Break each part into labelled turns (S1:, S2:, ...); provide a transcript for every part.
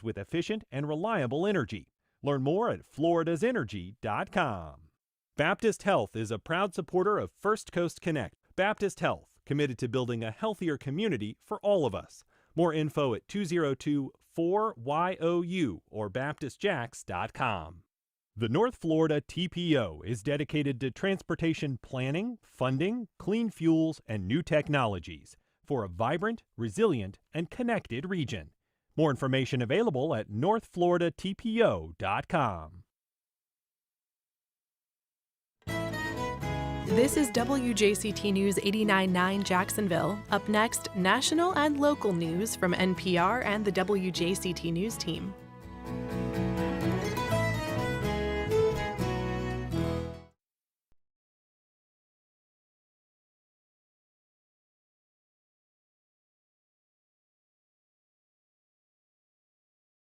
S1: those with efficient and reliable energy. Learn more at floridasenergy.com. Baptist Health is a proud supporter of First Coast Connect. Baptist Health, committed to building a healthier community for all of us. More info at 202-4YOU or baptistjacks.com. The North Florida TPO is dedicated to transportation planning, funding, clean fuels, and new technologies for a vibrant, resilient, and connected region. More information available at northfloridatpo.com.
S2: This is WJCT News 89.9 Jacksonville. Up next, national and local news from NPR and the WJCT News team.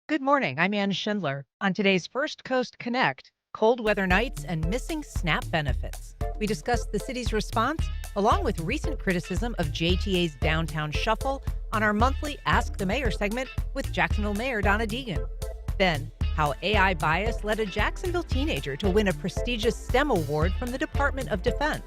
S3: Good morning. I'm Ann Schindler. On today's First Coast Connect, cold weather nights and missing SNAP benefits. We discuss the city's response, along with recent criticism of JTA's downtown shuffle, on our monthly Ask the Mayor segment with Jacksonville Mayor Donna Deegan. Then, how AI bias led a Jacksonville teenager to win a prestigious STEM award from the Department of Defense.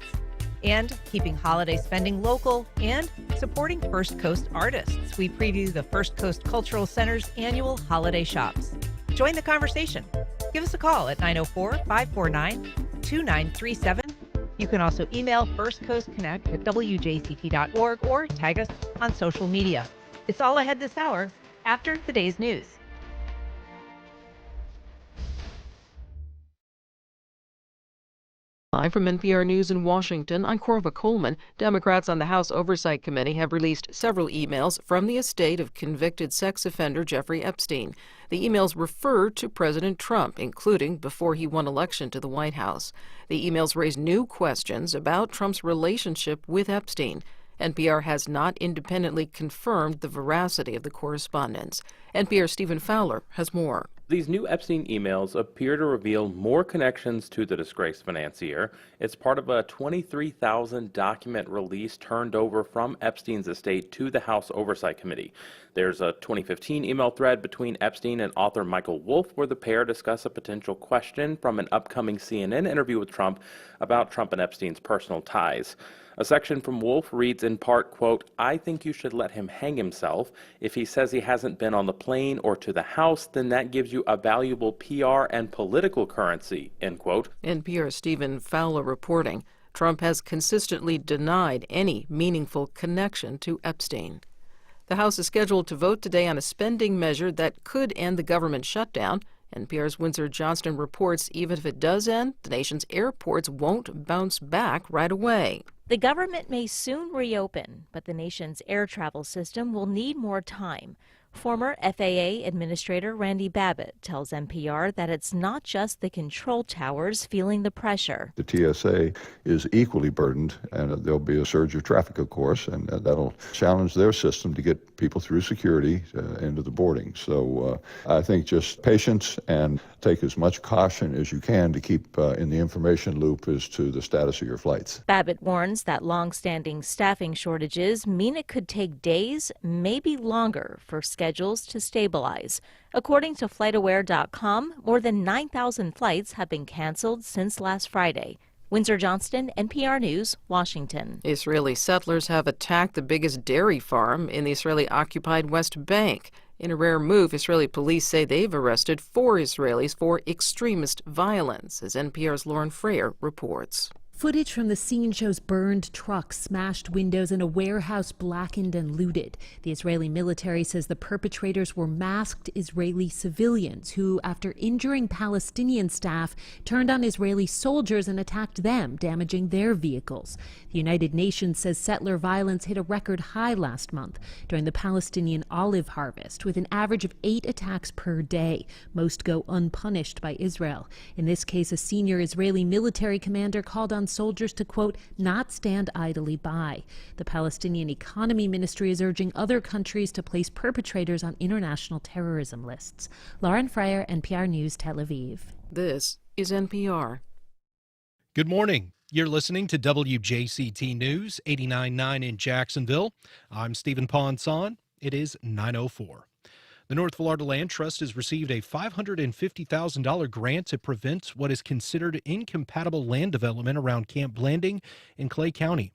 S3: And keeping holiday spending local and supporting First Coast artists. We preview the First Coast Cultural Center's annual holiday shops. Join the conversation. Give us a call at 904-549-2937. You can also email firstcoastconnect at wjct.org or tag us on social media. It's all ahead this hour after the day's news.
S4: Live from NPR News in Washington, I'm Corva Coleman. Democrats on the House Oversight Committee have released several emails from the estate of convicted sex offender Jeffrey Epstein. The emails refer to President Trump, including before he won election to the White House. The emails raise new questions about Trump's relationship with Epstein. NPR has not independently confirmed the veracity of the correspondence. NPR's Stephen Fowler has more.
S5: These new Epstein emails appear to reveal more connections to the disgraced financier. It's part of a 23,000 document release turned over from Epstein's estate to the House Oversight Committee. There's a 2015 email thread between Epstein and author Michael Wolff where the pair discuss a potential question from an upcoming CNN interview with Trump about Trump and Epstein's personal ties. A section from Wolff reads in part, quote, "I think you should let him hang himself. If he says he hasn't been on the plane or to the House, then that gives you a valuable PR and political currency," end quote.
S4: NPR's Stephen Fowler reporting. Trump has consistently denied any meaningful connection to Epstein. The House is scheduled to vote today on a spending measure that could end the government shutdown. NPR's Windsor Johnston reports even if it does end, the nation's airports won't bounce back right away.
S6: The government may soon reopen, but the nation's air travel system will need more time. Former FAA Administrator Randy Babbitt tells NPR that it's not just the control towers feeling the pressure.
S7: The TSA is equally burdened, and there'll be a surge of traffic, of course, and that'll challenge their system to get people through security into the boarding. So I think just patience and take as much caution as you can to keep in the information loop as to the status of your flights.
S6: Babbitt warns that long-standing staffing shortages mean it could take days, maybe longer, for schedules to stabilize. According to FlightAware.com, more than 9,000 flights have been canceled since last Friday. Windsor Johnston, NPR News, Washington.
S4: Israeli settlers have attacked the biggest dairy farm in the Israeli-occupied West Bank. In a rare move, Israeli police say they've arrested 4 Israelis for extremist violence, as NPR's Lauren Freyer reports.
S8: Footage from the scene shows burned trucks, smashed windows, and a warehouse blackened and looted. The Israeli military says the perpetrators were masked Israeli civilians who, after injuring Palestinian staff, turned on Israeli soldiers and attacked them, damaging their vehicles. The United Nations says settler violence hit a record high last month during the Palestinian olive harvest, with an average of 8 attacks per day. Most go unpunished by Israel. In this case, a senior Israeli military commander called on soldiers to, quote, not stand idly by. The Palestinian Economy Ministry is urging other countries to place perpetrators on international terrorism lists. Lauren Freyer, NPR News, Tel Aviv.
S4: This is NPR.
S9: Good morning. You're listening to WJCT News 89.9 in Jacksonville. I'm Stephen Ponson. It is 9:04. The North Florida Land Trust has received a $550,000 grant to prevent what is considered incompatible land development around Camp Blanding in Clay County.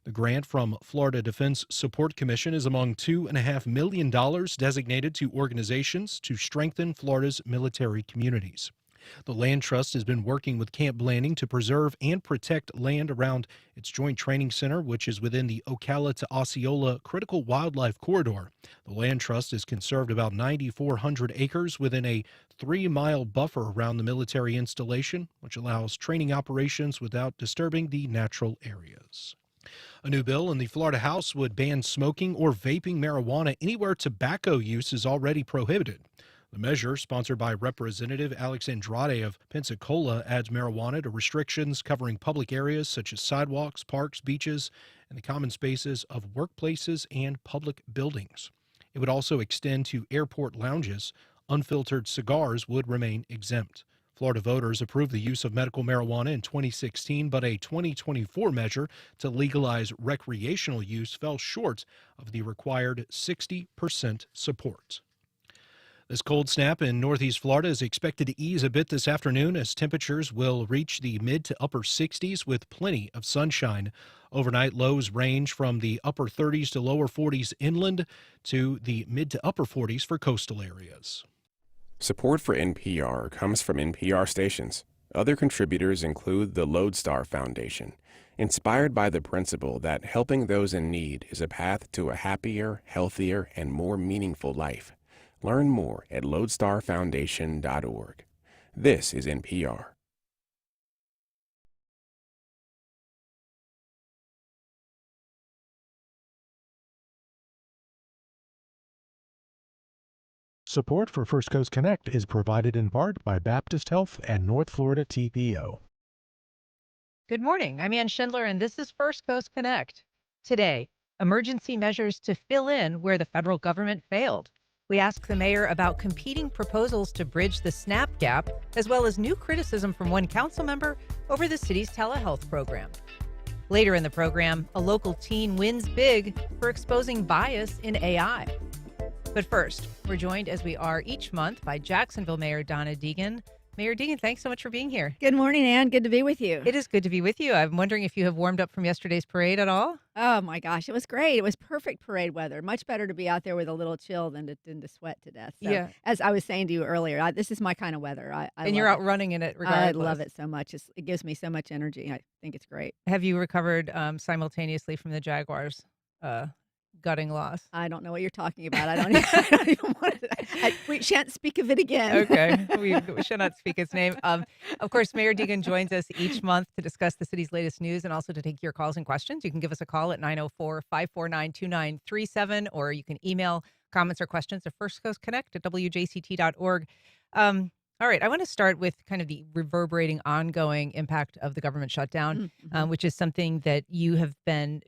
S9: The grant from Florida Defense Support Commission is among $2.5 million designated to organizations to strengthen Florida's military communities. The Land Trust has been working with Camp Blanding to preserve and protect land around its Joint Training Center, which is within the Ocala to Osceola Critical Wildlife Corridor. The Land Trust has conserved about 9,400 acres within a 3-mile buffer around the military installation, which allows training operations without disturbing the natural areas. A new bill in the Florida House would ban smoking or vaping marijuana anywhere tobacco use is already prohibited. The measure, sponsored by Representative Alex Andrade of Pensacola, adds marijuana to restrictions covering public areas such as sidewalks, parks, beaches, and the common spaces of workplaces and public buildings. It would also extend to airport lounges. Unfiltered cigars would remain exempt. Florida voters approved the use of medical marijuana in 2016, but a 2024 measure to legalize recreational use fell short of the required 60% support. This cold snap in northeast Florida is expected to ease a bit this afternoon as temperatures will reach the mid to upper 60s with plenty of sunshine. Overnight lows range from the upper 30s to lower 40s inland to the mid to upper 40s for coastal areas.
S10: Support for NPR comes from NPR stations. Other contributors include the Lodestar Foundation, inspired by the principle that helping those in need is a path to a happier, healthier, and more meaningful life. Learn more at lodestarfoundation.org. This is NPR.
S11: Support for First Coast Connect is provided in part by Baptist Health and North Florida TPO.
S3: Good morning. I'm Ann Schindler, and this is First Coast Connect. Today, emergency measures to fill in where the federal government failed. We ask the mayor about competing proposals to bridge the SNAP gap, as well as new criticism from one council member over the city's telehealth program. Later in the program, a local teen wins big for exposing bias in AI. But first, we're joined, as we are each month, by Jacksonville Mayor Donna Deegan. Mayor Deegan, thanks so much for being here.
S12: Good morning, Ann. Good to be with you.
S3: It is good to be with you. I'm wondering if you have warmed up from yesterday's parade at all?
S12: Oh, my gosh. It was great. It was perfect parade weather. Much better to be out there with a little chill than to sweat to death. So,
S3: yeah.
S12: As I was saying to you earlier, this is my kind of weather.
S3: And you're out running in it regardless.
S12: I love it so much. It gives me so much energy. I think it's great.
S3: Have you recovered simultaneously from the Jaguars' gutting loss?
S12: I don't know what you're talking about. I don't even want to. We shan't speak of it again.
S3: Okay. We shall not speak its name. Of course, Mayor Deegan joins us each month to discuss the city's latest news and also to take your calls and questions. You can give us a call at 904-549-2937, or you can email comments or questions to firstcoastconnect@wjct.org. All right. I want to start with kind of the reverberating, ongoing impact of the government shutdown, which is something that you have been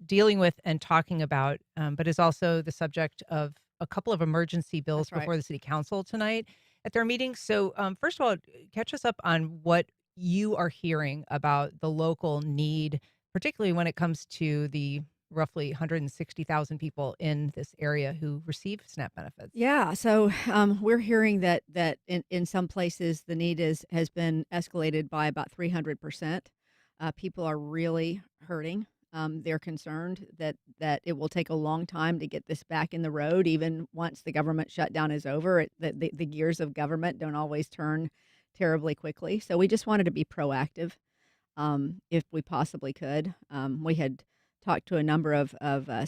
S3: dealing with and talking about, but is also the subject of a couple of emergency bills before the city council tonight at their meeting. So first of all, catch us up on what you are hearing about the local need, particularly when it comes to the roughly 160,000 people in this area who receive SNAP benefits.
S12: Yeah, so we're hearing that in some places the need has been escalated by about 300%. People are really hurting. They're concerned that it will take a long time to get this back in the road, even once the government shutdown is over. The gears of government don't always turn terribly quickly. So we just wanted to be proactive if we possibly could. We had talked to a number of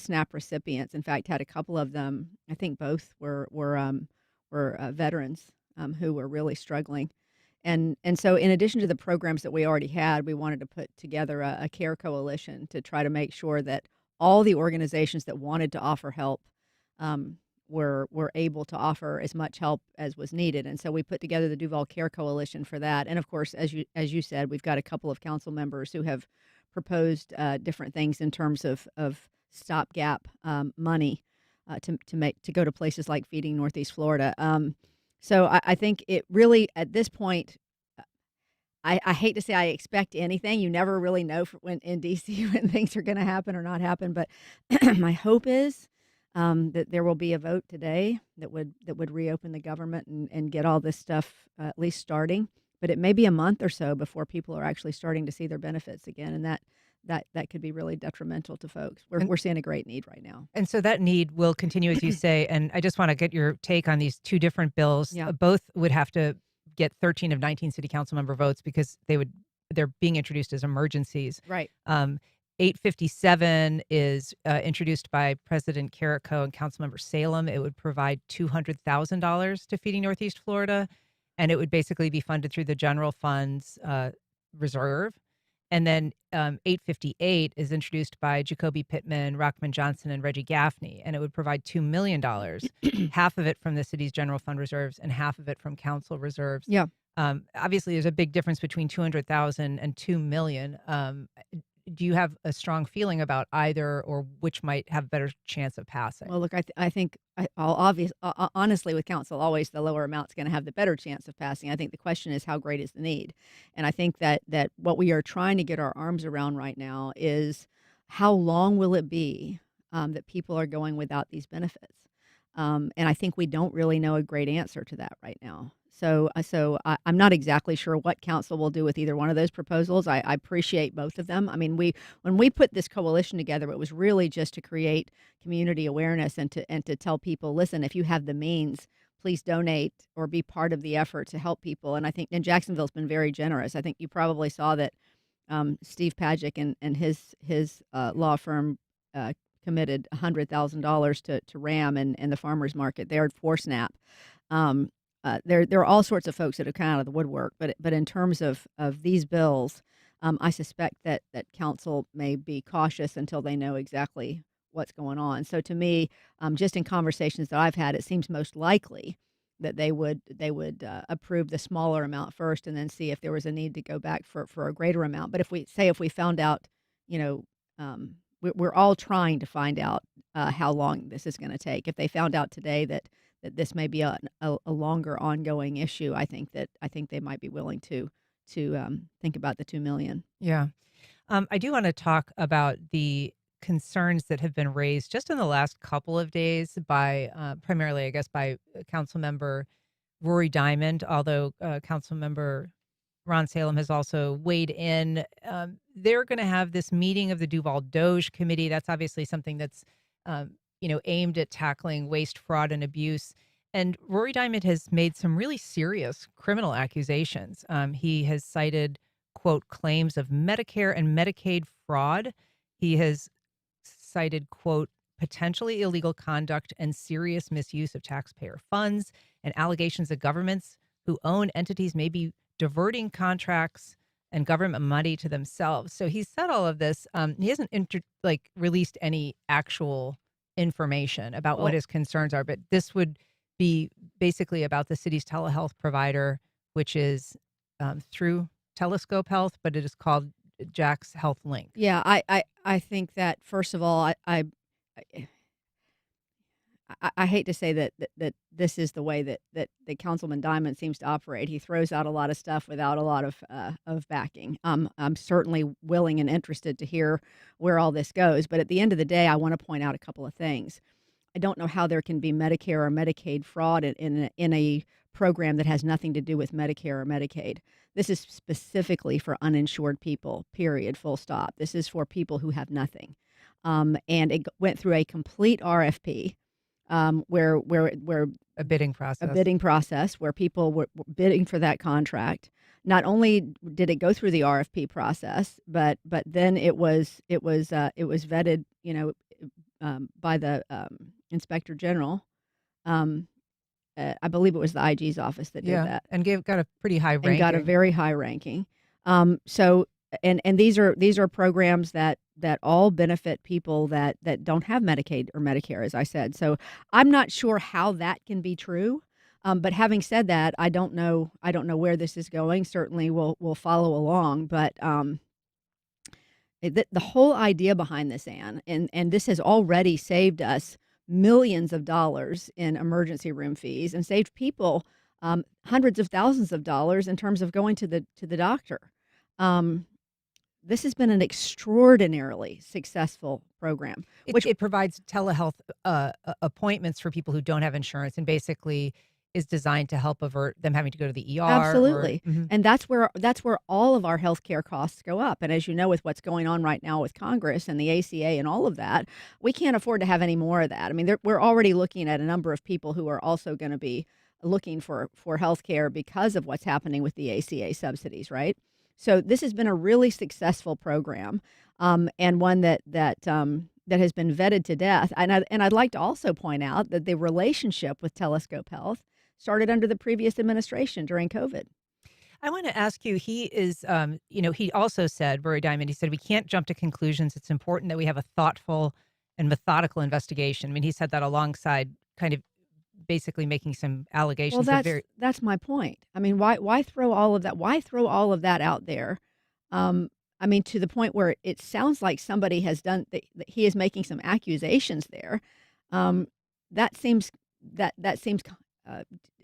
S12: SNAP recipients. In fact, had a couple of them, I think both were veterans who were really struggling. And so in addition to the programs that we already had, we wanted to put together a care coalition to try to make sure that all the organizations that wanted to offer help were able to offer as much help as was needed. And so we put together the Duval Care Coalition for that. And of course, as you said, we've got a couple of council members who have proposed different things in terms of stopgap money to go to places like Feeding Northeast Florida. So I think it really, at this point, I hate to say I expect anything. You never really know when in D.C. when things are going to happen or not happen. But my hope is that there will be a vote today that would reopen the government and get all this stuff at least starting. But it may be a month or so before people are actually starting to see their benefits again, and that could be really detrimental to folks. We're seeing a great need right now.
S3: And so that need will continue, as you say. And I just want to get your take on these two different bills.
S12: Yeah.
S3: Both would have to get 13 of 19 city council member votes because they're being introduced as emergencies.
S12: Right.
S3: 857 is introduced by President Carrico and Councilmember Salem. It would provide $200,000 to Feeding Northeast Florida, and it would basically be funded through the general fund's reserve. And then 858 is introduced by Jacoby Pittman, Rockman Johnson, and Reggie Gaffney, and it would provide $2 million, half of it from the city's general fund reserves and half of it from council reserves.
S12: Yeah.
S3: Obviously, there's a big difference between $200,000 and $2 million. Do you have a strong feeling about either, or which might have better chance of passing?
S12: Well, look, I think honestly, with council, always the lower amount's going to have the better chance of passing. I think the question is how great is the need, and I think that what we are trying to get our arms around right now is how long will it be that people are going without these benefits, and I think we don't really know a great answer to that right now. So I'm not exactly sure what council will do with either one of those proposals. I appreciate both of them. I mean, when we put this coalition together, it was really just to create community awareness and to tell people, listen, if you have the means, please donate or be part of the effort to help people. And I think Jacksonville's been very generous. I think you probably saw that Steve Pajic and his law firm committed $100,000 to RAM and the farmers market there for SNAP. There are all sorts of folks that have come out of the woodwork, but in terms of these bills, I suspect that council may be cautious until they know exactly what's going on. So to me, just in conversations that I've had, it seems most likely that they would approve the smaller amount first and then see if there was a need to go back for a greater amount. But if we found out, we're all trying to find out how long this is going to take. If they found out today that this may be a longer ongoing issue, I think they might be willing to think about the $2 million.
S3: Yeah. I do want to talk about the concerns that have been raised just in the last couple of days by primarily, I guess, by Councilmember Rory Diamond, although Councilmember Ron Salem has also weighed in. They're going to have this meeting of the Duval Doge Committee. That's obviously something that's aimed at tackling waste, fraud, and abuse. And Rory Diamond has made some really serious criminal accusations. He has cited, quote, claims of Medicare and Medicaid fraud. He has cited, quote, potentially illegal conduct and serious misuse of taxpayer funds, and allegations that governments who own entities may be diverting contracts and government money to themselves. So he's said all of this. He hasn't released any actual information about what his concerns are, but this would be basically about the city's telehealth provider, which is through Telescope Health, but it is called Jack's Health Link.
S12: Yeah, I think that first of all, I hate to say that this is the way that Councilman Diamond seems to operate. He throws out a lot of stuff without a lot of backing. I'm certainly willing and interested to hear where all this goes, but at the end of the day, I want to point out a couple of things. I don't know how there can be Medicare or Medicaid fraud in a program that has nothing to do with Medicare or Medicaid. This is specifically for uninsured people, period, full stop. This is for people who have nothing. And it went through a complete RFP. Where
S3: a bidding process
S12: where people were bidding for that contract. Not only did it go through the RFP process, but then it was vetted, by the Inspector General. I believe it was the IG's office that did that,
S3: and got a pretty high ranking.
S12: And got a very high ranking. So these are programs that all benefit people that don't have Medicaid or Medicare, as I said. So I'm not sure how that can be true. But having said that, I don't know where this is going. Certainly we'll follow along. But the whole idea behind this, Ann, and this has already saved us millions of dollars in emergency room fees and saved people hundreds of thousands of dollars in terms of going to the doctor. this has been an extraordinarily successful program.
S3: It provides telehealth appointments for people who don't have insurance, and basically is designed to help avert them having to go to the ER.
S12: Absolutely.
S3: Mhm.
S12: And that's where all of our healthcare costs go up. And as you know, with what's going on right now with Congress and the ACA and all of that, we can't afford to have any more of that. I mean, we're already looking at a number of people who are also going to be looking for healthcare because of what's happening with the ACA subsidies, right? So this has been a really successful program, and one that has been vetted to death. And I'd like to also point out that the relationship with Telescope Health started under the previous administration during COVID.
S3: I want to ask you, he is, he also said, Rory Diamond, he said, we can't jump to conclusions. It's important that we have a thoughtful and methodical investigation. I mean, he said that alongside kind of basically making some allegations.
S12: Well, that's my point. I mean, why throw all of that? Why throw all of that out there? I mean, to the point where it sounds like somebody has done that he is making some accusations there. That seems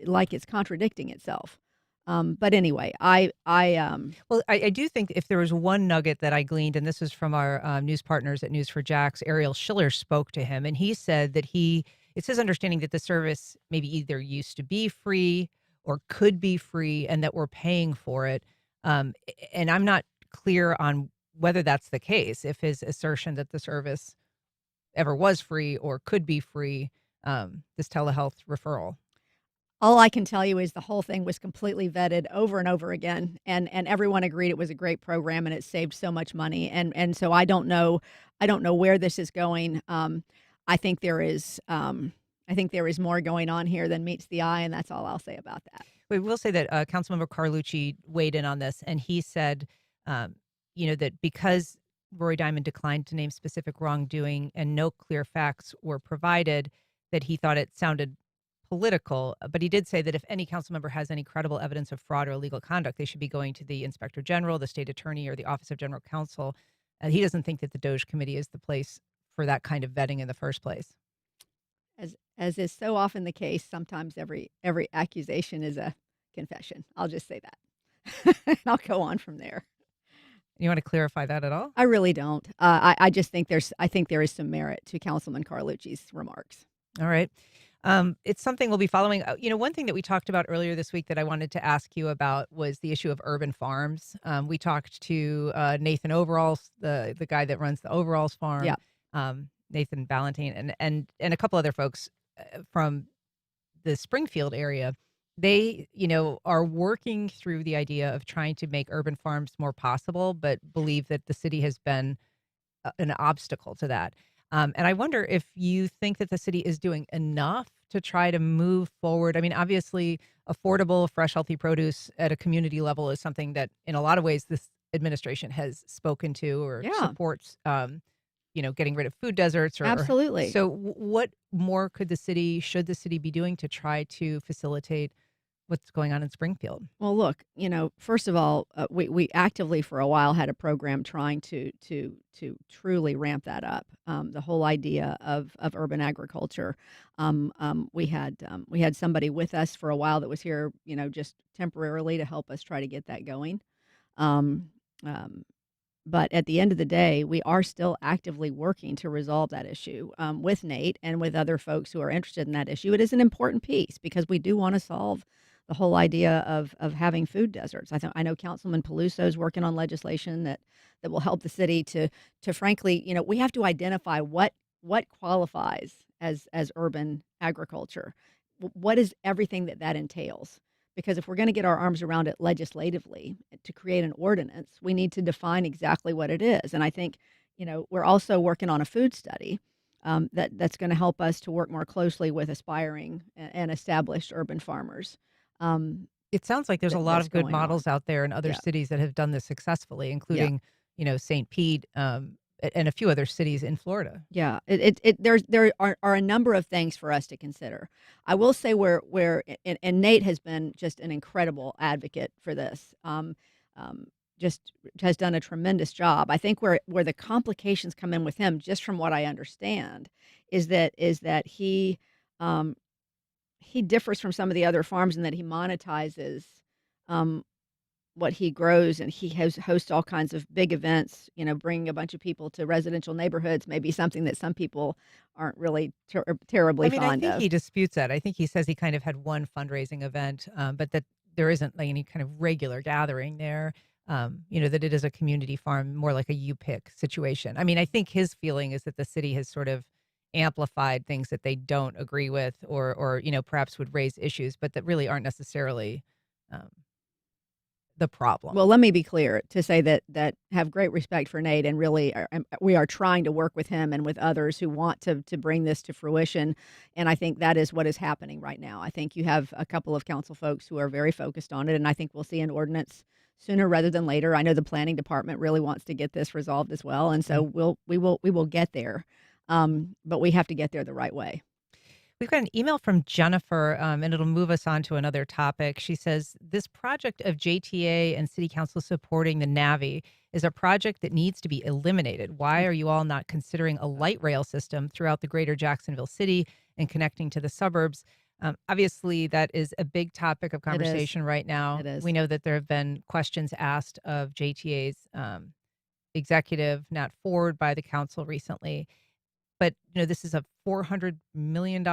S12: like it's contradicting itself. But anyway,
S3: Well, I do think if there was one nugget that I gleaned, and this was from our news partners at News4Jax, Ariel Schiller spoke to him, and he said that it's his understanding that the service maybe either used to be free or could be free, and that we're paying for it. And I'm not clear on whether that's the case, if his assertion that the service ever was free or could be free, this telehealth referral.
S12: all I can tell you is the whole thing was completely vetted over and over again, and everyone agreed it was a great program and it saved so much money. And so I don't know where this is going. I think there is more going on here than meets the eye, and that's all I'll say about that.
S3: We will say that Councilmember Carlucci weighed in on this, and he said, that because Rory Diamond declined to name specific wrongdoing and no clear facts were provided, that he thought it sounded political. But he did say that if any council member has any credible evidence of fraud or illegal conduct, they should be going to the Inspector General, the State Attorney, or the Office of General Counsel. He doesn't think that the DOJ Committee is the place for that kind of vetting in the first place.
S12: As is so often the case, sometimes every accusation is a confession. I'll just say that. And I'll go on from there.
S3: You want to clarify that at all?
S12: I really don't. I just think there is some merit to Councilman Carlucci's remarks.
S3: All right. It's something we'll be following. One thing that we talked about earlier this week that I wanted to ask you about was the issue of urban farms. We talked to Nathan Overalls, the guy that runs the Overalls farm.
S12: Yeah.
S3: Nathan Ballantine and a couple other folks from the Springfield area. They, are working through the idea of trying to make urban farms more possible, but believe that the city has been an obstacle to that. And I wonder if you think that the city is doing enough to try to move forward. I mean, obviously, affordable, fresh, healthy produce at a community level is something that, in a lot of ways, this administration has spoken to or supports. Getting rid of food deserts.
S12: Absolutely.
S3: So what more should the city be doing to try to facilitate what's going on in Springfield?
S12: Well, look, first of all, we actively for a while had a program trying to truly ramp that up. The whole idea of urban agriculture. We had somebody with us for a while that was here, just temporarily to help us try to get that going. But at the end of the day, we are still actively working to resolve that issue with Nate and with other folks who are interested in that issue. It is an important piece because we do want to solve the whole idea of having food deserts. I know Councilman Peluso is working on legislation that will help the city to frankly, we have to identify what qualifies as urban agriculture. What is everything that entails? Because if we're going to get our arms around it legislatively to create an ordinance, we need to define exactly what it is. And I think, we're also working on a food study that's going to help us to work more closely with aspiring and established urban farmers.
S3: It sounds like there's a lot of good models out there in other
S12: Yeah.
S3: cities that have done this successfully, including, St. Pete and a few other cities in Florida.
S12: Yeah, there are a number of things for us to consider. I will say and Nate has been just an incredible advocate for this. Just has done a tremendous job. I think where the complications come in with him, just from what I understand, is that he differs from some of the other farms in that he monetizes what he grows, and he hosts all kinds of big events. Bringing a bunch of people to residential neighborhoods may be something that some people aren't really terribly
S3: I mean, I
S12: fond
S3: think
S12: of.
S3: he disputes that. I think he says he kind of had one fundraising event, but that there isn't like any kind of regular gathering there. That it is a community farm, more like a you pick situation. I mean, I think his feeling is that the city has sort of amplified things that they don't agree with, or perhaps would raise issues, but that really aren't necessarily um, the problem.
S12: Well, let me be clear to say that have great respect for Nate, and really we are trying to work with him and with others who want to bring this to fruition. And I think that is what is happening right now. I think you have a couple of council folks who are very focused on it, and I think we'll see an ordinance sooner rather than later. I know the planning department really wants to get this resolved as well, and so we will get there. But we have to get there the right way.
S3: We've got an email from Jennifer, and it'll move us on to another topic. She says, this project of JTA and City Council supporting the Navy is a project that needs to be eliminated. Why are you all not considering a light rail system throughout the greater Jacksonville city and connecting to the suburbs? Obviously, that is a big topic of conversation right now.
S12: It is.
S3: We know that there have been questions asked of JTA's executive, Nat Ford, by the council recently. But, this is a $400 million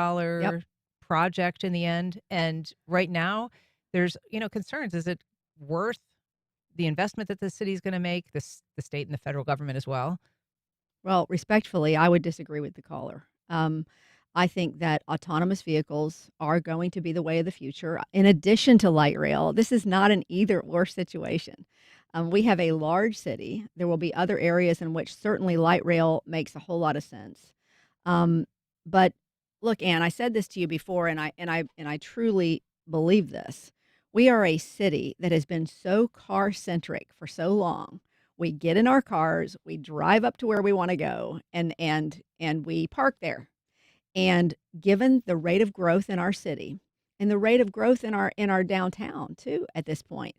S3: project in the end. And right now, there's, concerns. Is it worth the investment that the city is going to make, the state and the federal government as well?
S12: Well, respectfully, I would disagree with the caller. I think that autonomous vehicles are going to be the way of the future. In addition to light rail, this is not an either-or situation. We have a large city. There will be other areas in which certainly light rail makes a whole lot of sense. But look, Ann, I said this to you before, and I truly believe this. We are a city that has been so car-centric for so long. We get in our cars, we drive up to where we want to go, and we park there. And given the rate of growth in our city and the rate of growth in our downtown too at this point,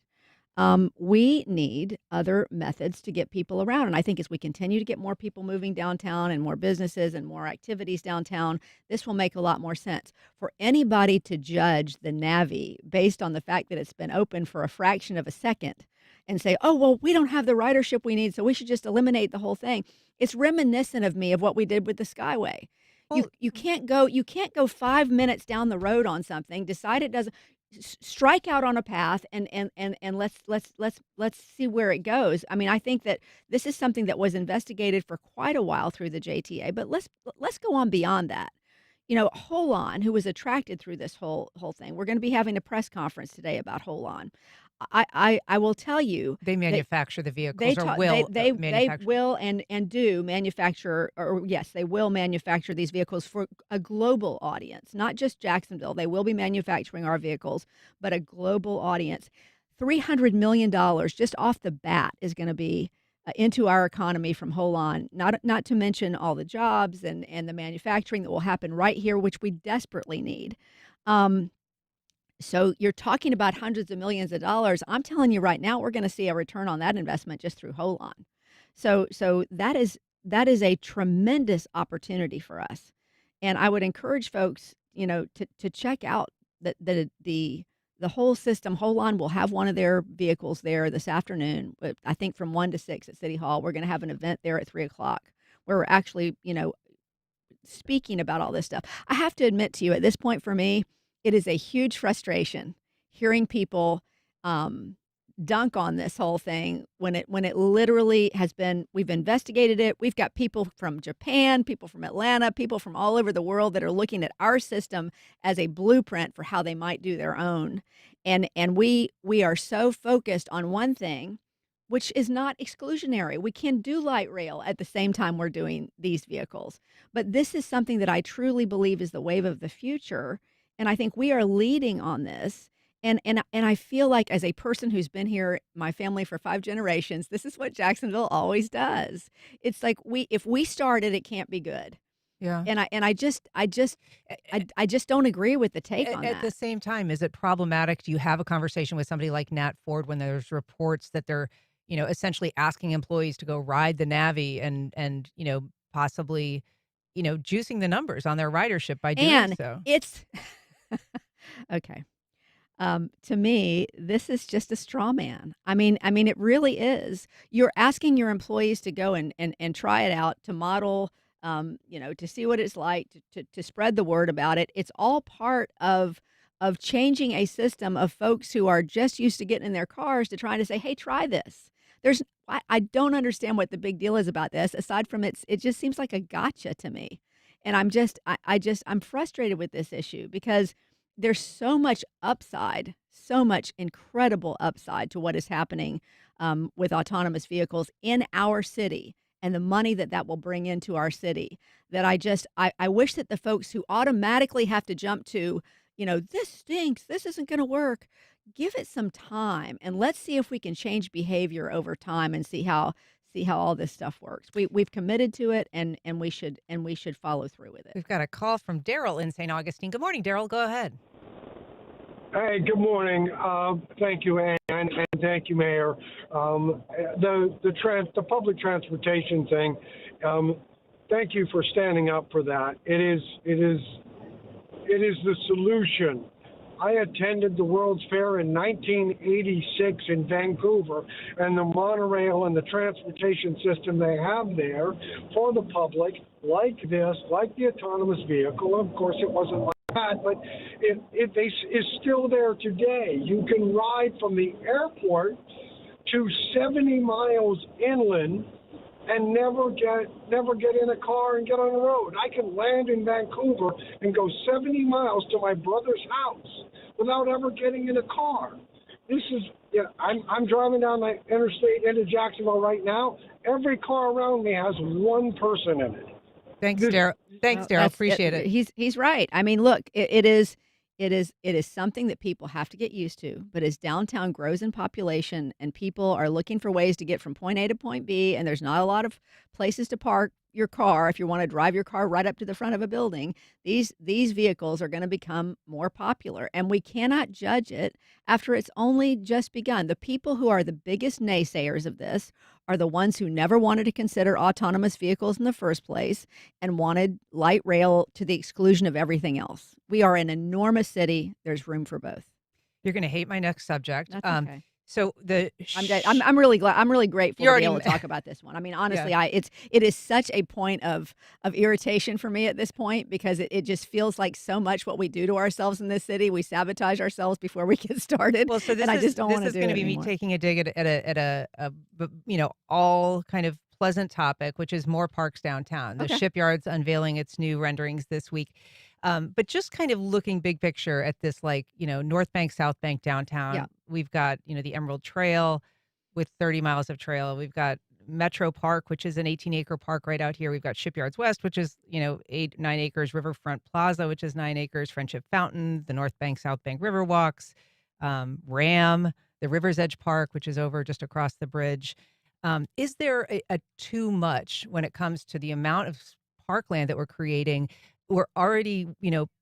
S12: we need other methods to get people around. And I think as we continue to get more people moving downtown and more businesses and more activities downtown, this will make a lot more sense. For anybody to judge the Navy based on the fact that it's been open for a fraction of a second and say, oh, well, we don't have the ridership we need, so we should just eliminate the whole thing. It's reminiscent of me of what we did with the Skyway. You can't go 5 minutes down the road on something, decide it doesn't, strike out on a path, and let's see where it goes. I mean, I think that this is something that was investigated for quite a while through the JTA, but let's go on beyond that. Holon, who was attracted through this whole thing. We're going to be having a press conference today about Holon. I will tell you,
S3: they manufacture the vehicles,
S12: they
S3: manufacture.
S12: will and do manufacture, or yes, they will manufacture these vehicles for a global audience, not just Jacksonville. They will be manufacturing our vehicles, but a global audience. $300 million just off the bat is going to be into our economy from Holon, not to mention all the jobs and the manufacturing that will happen right here, which we desperately need. So you're talking about hundreds of millions of dollars. I'm telling you right now, we're going to see a return on that investment just through Holon. So that is a tremendous opportunity for us. And I would encourage folks, to check out the whole system. Holon will have one of their vehicles there this afternoon. I think from 1 to 6 at City Hall. We're going to have an event there at 3:00 where we're actually, speaking about all this stuff. I have to admit to you, at this point for me, it is a huge frustration hearing people dunk on this whole thing when it literally has been. We've investigated it. We've got people from Japan, people from Atlanta, people from all over the world that are looking at our system as a blueprint for how they might do their own. And we are so focused on one thing, which is not exclusionary. We can do light rail at the same time we're doing these vehicles. But this is something that I truly believe is the wave of the future. And I think we are leading on this. And I feel like, as a person who's been here, my family, for 5 generations, this is what Jacksonville always does. It's like if we started, it can't be good.
S3: Yeah.
S12: And I just don't agree with the take on that.
S3: At the same time, is it problematic? Do you have a conversation with somebody like Nat Ford when there's reports that they're, essentially asking employees to go ride the Navy and possibly, juicing the numbers on their ridership by doing so?
S12: It's okay. To me, this is just a straw man. I mean, it really is. You're asking your employees to go and try it out, to model, to see what it's like, to spread the word about it. It's all part of changing a system of folks who are just used to getting in their cars to trying to say, "Hey, try this." I don't understand what the big deal is about this, aside from it just seems like a gotcha to me. And I'm frustrated with this issue because there's so much upside, so much incredible upside to what is happening with autonomous vehicles in our city and the money that that will bring into our city, that I wish that the folks who automatically have to jump to, this stinks, this isn't going to work, give it some time and let's see if we can change behavior over time and see how all this stuff works. We've committed to it, and we should follow through with it.
S3: We've got a call from Daryl in St. Augustine. Good morning, Daryl. Go ahead.
S13: Hey, good morning. Thank you, Ann, and thank you, Mayor. The public transportation thing. Thank you for standing up for that. It is the solution. I attended the World's Fair in 1986 in Vancouver, and the monorail and the transportation system they have there for the public, like this, like the autonomous vehicle. Of course, it wasn't like that, but it is still there today. You can ride from the airport to 70 miles inland and never get in a car and get on the road. I can land in Vancouver and go 70 miles to my brother's house without ever getting in a car. This is, I'm driving down the interstate into Jacksonville right now. Every car around me has one person in it.
S3: Thanks, Daryl. Appreciate it.
S12: He's right. I mean, look, it is something that people have to get used to. But as downtown grows in population and people are looking for ways to get from point A to point B, and there's not a lot of places to park your car if you want to drive your car right up to the front of a building, these vehicles are going to become more popular, and we cannot judge it after it's only just begun. The people who are the biggest naysayers of this are the ones who never wanted to consider autonomous vehicles in the first place and wanted light rail to the exclusion of everything else. We are an enormous city. There's room for both.
S3: You're going to hate my next subject.
S12: That's okay.
S3: So
S12: I'm really glad. I'm really grateful to be able to
S3: already
S12: talk about this one. I mean, honestly,
S3: Yeah.
S12: it is such a point of irritation for me at this point because it just feels like so much what we do to ourselves in this city. We sabotage ourselves before we get started.
S3: Well, so this
S12: and I just don't want to
S3: is
S12: do
S3: going
S12: it
S3: to be
S12: anymore.
S3: me taking a dig at a all kind of pleasant topic, which is more parks downtown. The
S12: Okay.
S3: Shipyard's unveiling its new renderings this week. But just kind of looking big picture at this, North Bank, South Bank downtown.
S12: Yeah.
S3: We've got, the Emerald Trail with 30 miles of trail. We've got Metro Park, which is an 18-acre park right out here. We've got Shipyards West, which is, 9 acres. Riverfront Plaza, which is 9 acres. Friendship Fountain, the North Bank, South Bank River Walks, RAM, the River's Edge Park, which is over just across the bridge. Is there a too much when it comes to the amount of parkland that we're creating? We're already,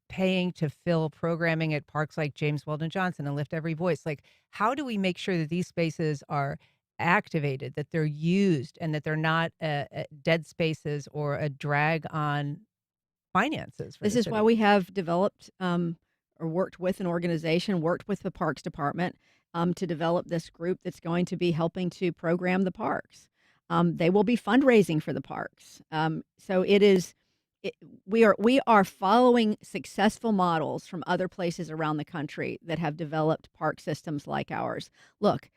S3: paying to fill programming at parks like James Weldon Johnson and Lift Every Voice. Like, how do we make sure that these spaces are activated, that they're used, and that they're not dead spaces or a drag on finances?
S12: This is why we have developed or worked with an organization, worked with the Parks Department to develop this group that's going to be helping to program the parks. They will be fundraising for the parks. So we are following successful models from other places around the country that have developed park systems like ours. Look,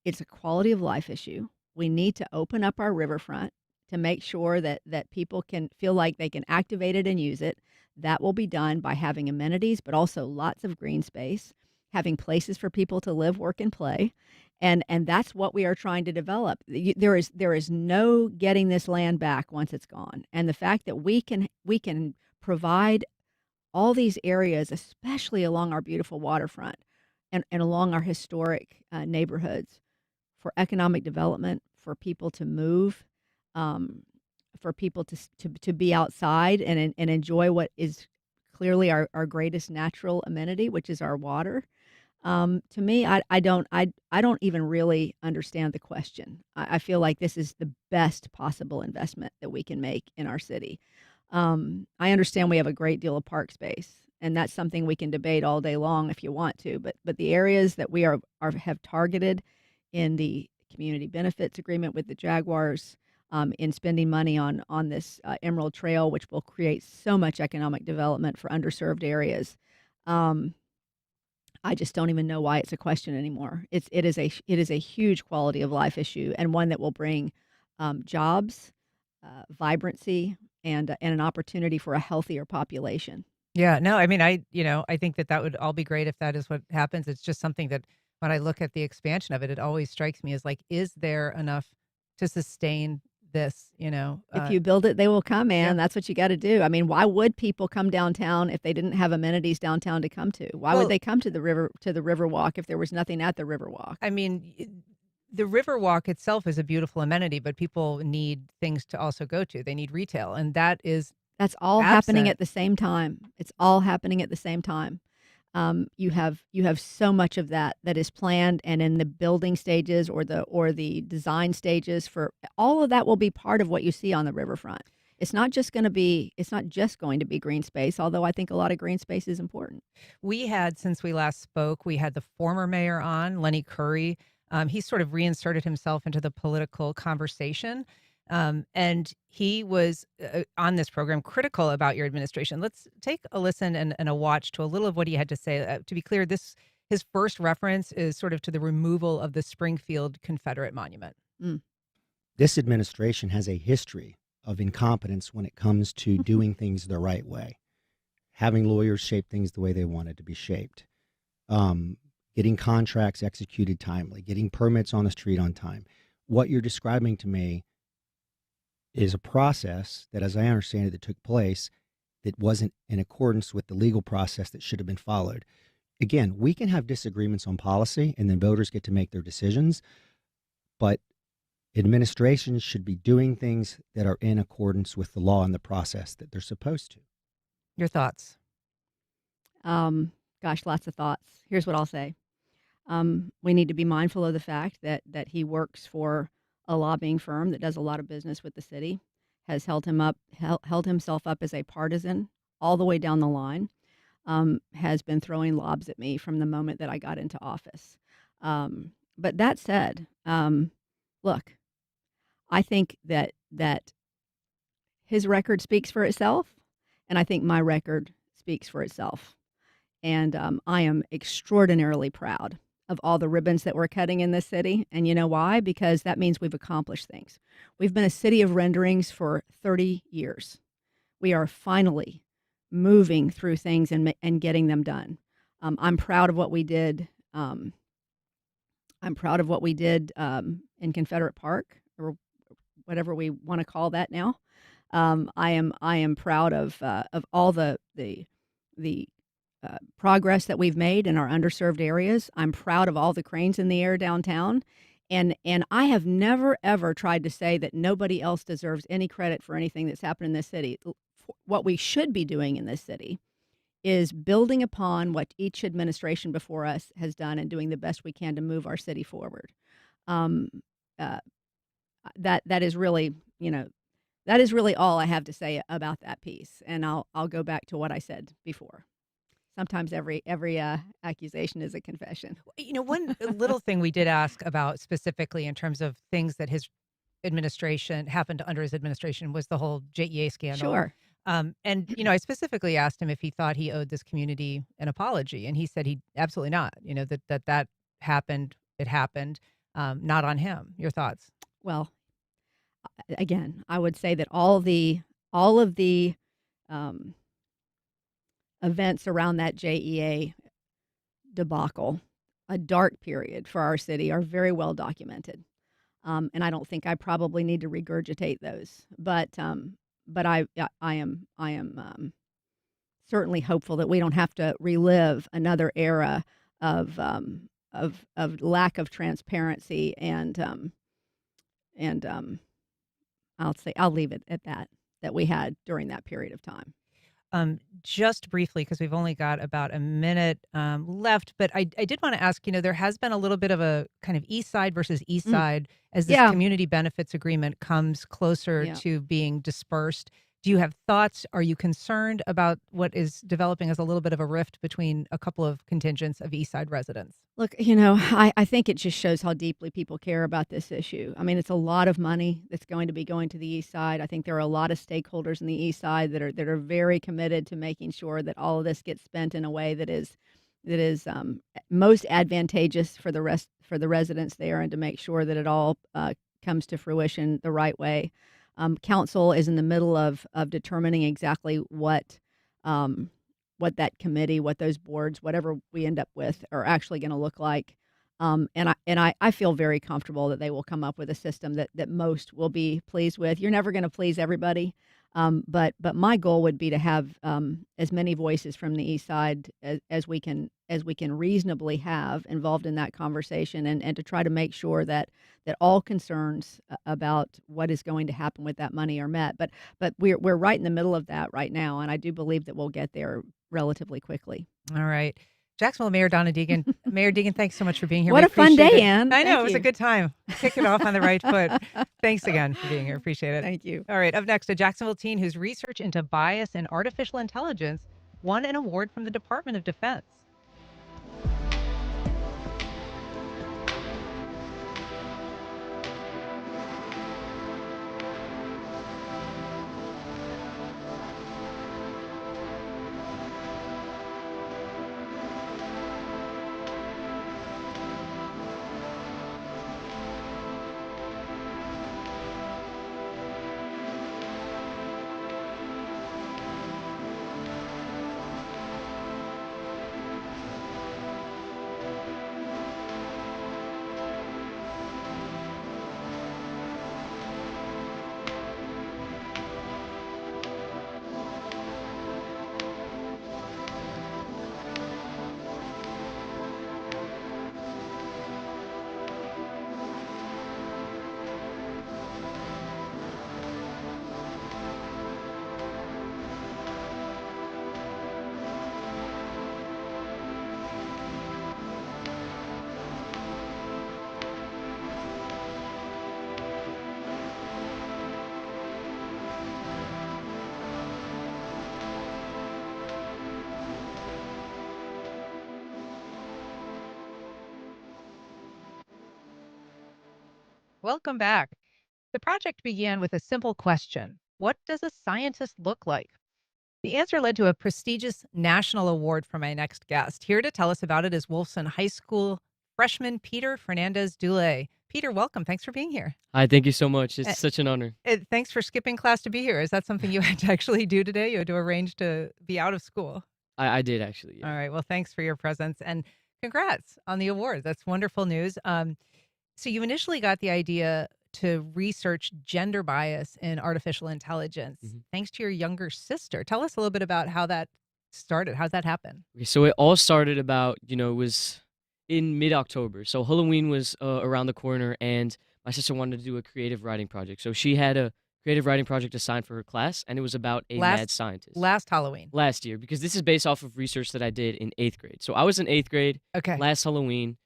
S12: it's a quality of life issue. We need to open up our riverfront to make sure that people can feel like they can activate it and use it. That will be done by having amenities, but also lots of green space, having places for people to live, work, and play. And that's what we are trying to develop. There is no getting this land back once it's gone. And the fact that we can provide all these areas, especially along our beautiful waterfront and along our historic neighborhoods, for economic development, for people to move, for people to be outside and enjoy what is clearly our greatest natural amenity, which is our water. To me, I don't even really understand the question. I feel like this is the best possible investment that we can make in our city. I understand we have a great deal of park space, and that's something we can debate all day long if you want to. But the areas that we have targeted in the community benefits agreement with the Jaguars, in spending money on this Emerald Trail, which will create so much economic development for underserved areas. I just don't even know why it's a question anymore. It is a huge quality of life issue, and one that will bring jobs, vibrancy, and an opportunity for a healthier population.
S3: Yeah, no, I mean, I think that would all be great if that is what happens. It's just something that when I look at the expansion of it, it always strikes me as like, is there enough to sustain this?
S12: If you build it, they will come, man.
S3: Yeah.
S12: That's what you got to do. I mean, why would people come downtown if they didn't have amenities downtown to come to? Why
S3: Well-
S12: would they come to the Riverwalk if there was nothing at the Riverwalk?
S3: I mean, the Riverwalk itself is a beautiful amenity, but people need things to also go to. They need retail, and that's
S12: all happening
S3: absent.
S12: at the same time. It's all happening at the same time. You have so much of that is planned and in the building stages or the design stages. For all of that will be part of what you see on the riverfront. It's not just going to be green space, although I think a lot of green space is important.
S3: We had, since we last spoke, we had the former mayor on, Lenny Curry. He sort of reinserted himself into the political conversation. And he was on this program critical about your administration. Let's take a listen and a watch to a little of what he had to say. To be clear, his first reference is sort of to the removal of the Springfield Confederate Monument.
S14: This administration has a history of incompetence when it comes to doing things the right way, having lawyers shape things the way they wanted to be shaped, getting contracts executed timely, getting permits on the street on time. What you're describing to me is a process that, as I understand it, that took place that wasn't in accordance with the legal process that should have been followed. Again, we can have disagreements on policy and then voters get to make their decisions, but administrations should be doing things that are in accordance with the law and the process that they're supposed to.
S3: Your thoughts?
S12: Gosh, lots of thoughts. Here's what I'll say. We need to be mindful of the fact that he works for a lobbying firm that does a lot of business with the city, has held himself up as a partisan all the way down the line, has been throwing lobs at me from the moment that I got into office. But that said, look, I think that his record speaks for itself, and I think my record speaks for itself. And I am extraordinarily proud of all the ribbons that we're cutting in this city. And you know why? Because that means we've accomplished things. We've been a city of renderings for 30 years. We are finally moving through things and getting them done. I'm proud of what we did. I'm proud of what we did in Confederate Park, or whatever we want to call that now. I am proud of all the progress that we've made in our underserved areas. I'm proud of all the cranes in the air downtown. And I have never, ever tried to say that nobody else deserves any credit for anything that's happened in this city. What we should be doing in this city is building upon what each administration before us has done and doing the best we can to move our city forward. That is really, that is really all I have to say about that piece. And I'll go back to what I said before. Sometimes every accusation is a confession.
S3: One little thing we did ask about specifically in terms of things that his administration happened under his administration was the whole JEA scandal.
S12: Sure.
S3: And I specifically asked him if he thought he owed this community an apology, and he said he absolutely not. That happened. It happened, not on him. Your thoughts?
S12: Well, again, I would say that all of the events around that JEA debacle, a dark period for our city, are very well documented. And I don't think I probably need to regurgitate those. But I am certainly hopeful that we don't have to relive another era of lack of transparency and I'll leave it at that we had during that period of time.
S3: Just briefly, because we've only got about a minute left, but I did want to ask, there has been a little bit of a kind of east side versus east side as this community benefits agreement comes closer to being dispersed. Do you have thoughts? Are you concerned about what is developing as a little bit of a rift between a couple of contingents of East Side residents?
S12: Look, I think it just shows how deeply people care about this issue. I mean, it's a lot of money that's going to be going to the East Side. I think there are a lot of stakeholders in the East Side that are very committed to making sure that all of this gets spent in a way that is most advantageous for the residents there, and to make sure that it all comes to fruition the right way. Council is in the middle of determining exactly what that committee, what those boards, whatever we end up with, are actually going to look like. And I feel very comfortable that they will come up with a system that most will be pleased with. You're never going to please everybody, but my goal would be to have as many voices from the East Side as we can reasonably have involved in that conversation, and to try to make sure that all concerns about what is going to happen with that money are met. But we're right in the middle of that right now, and I do believe that we'll get there relatively quickly.
S3: All right. Jacksonville Mayor Donna Deegan. Mayor Deegan, thanks so much for being here.
S12: What
S3: We
S12: a fun
S3: appreciate
S12: day,
S3: it.
S12: Ann.
S3: I know.
S12: Thank
S3: It was
S12: you.
S3: a good time. Kick it off on the right foot. Thanks again for being here. Appreciate it.
S12: Thank you.
S3: All right. Up next, a Jacksonville teen whose research into bias in artificial intelligence won an award from the Department of Defense. Welcome back. The project began with a simple question: what does a scientist look like? The answer led to a prestigious national award for my next guest. Here to tell us about it is Wolfson High School freshman Peter Fernández Dulay. Peter, welcome. Thanks for being here.
S15: Hi, thank you so much. It's such an honor.
S3: Thanks for skipping class to be here. Is that something you had to actually do today? You had to arrange to be out of school.
S15: I did actually. Yeah.
S3: All right. Well, thanks for your presence, and congrats on the award. That's wonderful news. So you initially got the idea to research gender bias in artificial intelligence thanks to your younger sister. Tell us a little bit about how that started. How'd that happen?
S15: Okay, so it all started about, it was in mid-October. So Halloween was around the corner, and my sister wanted to do a creative writing project. So she had a creative writing project assigned for her class, and it was about a mad scientist.
S3: Last Halloween.
S15: Last year, because this is based off of research that I did in 8th grade. So I was in 8th grade last Halloween,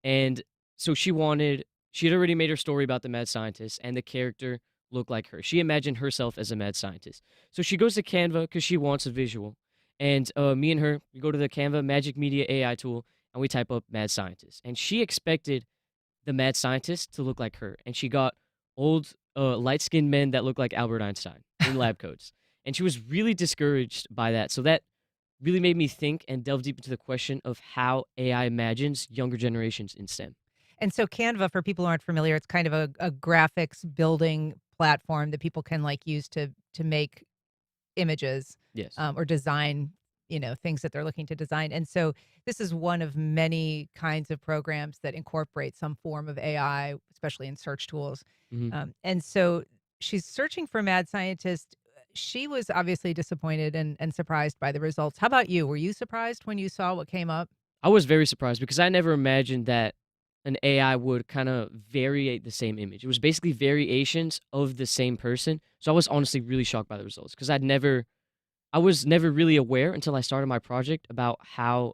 S15: and so she had already made her story about the mad scientist, and the character looked like her. She imagined herself as a mad scientist. So she goes to Canva because she wants a visual. And me and her, we go to the Canva Magic Media AI tool, and we type up mad scientist. And she expected the mad scientist to look like her. And she got old, light-skinned men that look like Albert Einstein in lab coats. And she was really discouraged by that. So that really made me think and delve deep into the question of how AI imagines younger generations in STEM.
S3: And so Canva, for people who aren't familiar, it's kind of a graphics building platform that people can use to make images,
S15: yes,
S3: or design, things that they're looking to design. And so this is one of many kinds of programs that incorporate some form of AI, especially in search tools. And so she's searching for mad scientist. She was obviously disappointed and surprised by the results. How about you? Were you surprised when you saw what came up?
S15: I was very surprised because I never imagined that an AI would kind of variate the same image. It was basically variations of the same person. So I was honestly really shocked by the results because I was never really aware until I started my project about how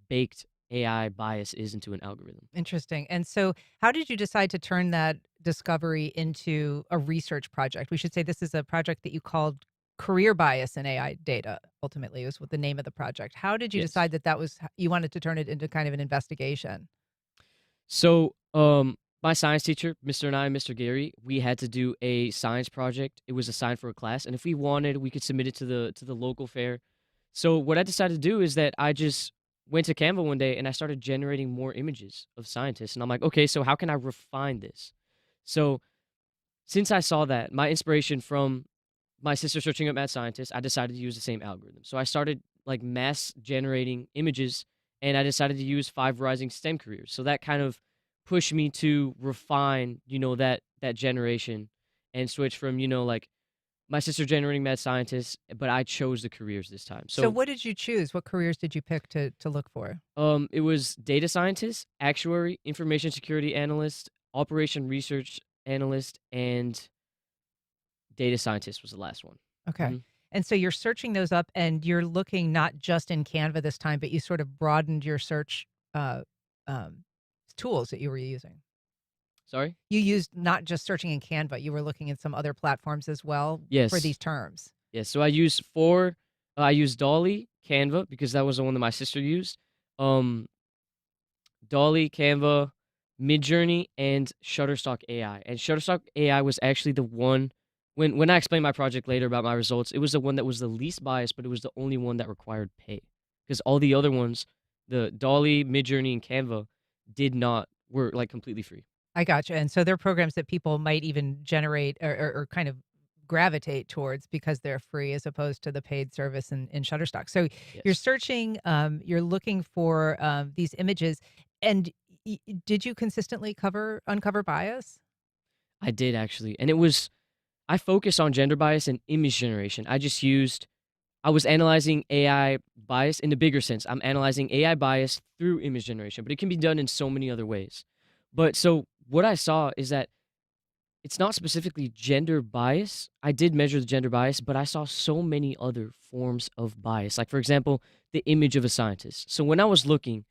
S15: baked AI bias is into an algorithm.
S3: Interesting. And so how did you decide to turn that discovery into a research project? We should say this is a project that you called career bias in AI data, ultimately, was what the name of the project. How did you
S15: Yes.
S3: decide that you wanted to turn it into kind of an investigation?
S15: So, my science teacher, Mr. Gary, we had to do a science project. It was assigned for a class, and if we wanted, we could submit it to the local fair. So what I decided to do is that I just went to Canva one day and I started generating more images of scientists, and I'm like, okay, so how can I refine this? So since I saw that, my inspiration from my sister searching up mad scientists, I decided to use the same algorithm. So I started like mass generating images, and I decided to use 5 rising STEM careers. So that kind of pushed me to refine, that generation and switch from, like my sister generating mad scientists, but I chose the careers this time.
S3: So what did you choose? What careers did you pick to look for?
S15: It was data scientist, actuary, information security analyst, operation research analyst, and data scientist was the last one.
S3: Okay.
S15: Mhm.
S3: And so you're searching those up, and you're looking not just in Canva this time, but you sort of broadened your search uh, um, tools that you were using.
S15: Sorry?
S3: You used not just searching in Canva, you were looking at some other platforms as well for
S15: Yes.
S3: these terms.
S15: Yeah, so I used Dolly, Canva, because that was the one that my sister used. Um, Dolly, Canva, Midjourney, and Shutterstock AI. And Shutterstock AI was actually the one when I explained my project later about my results, it was the one that was the least biased, but it was the only one that required pay. Because all the other ones, the Dolly, Midjourney, and Canva, were like completely free.
S3: I gotcha. And so they're programs that people might even generate or kind of gravitate towards because they're free as opposed to the paid service in Shutterstock. So you're
S15: Yes.
S3: searching, you're looking for these images. And did you consistently uncover bias?
S15: I did actually. And I focus on gender bias and image generation. I was analyzing AI bias in the bigger sense. I'm analyzing AI bias through image generation, but it can be done in so many other ways. But so what I saw is that it's not specifically gender bias. I did measure the gender bias, but I saw so many other forms of bias. Like, for example, the image of a scientist. So when I was looking,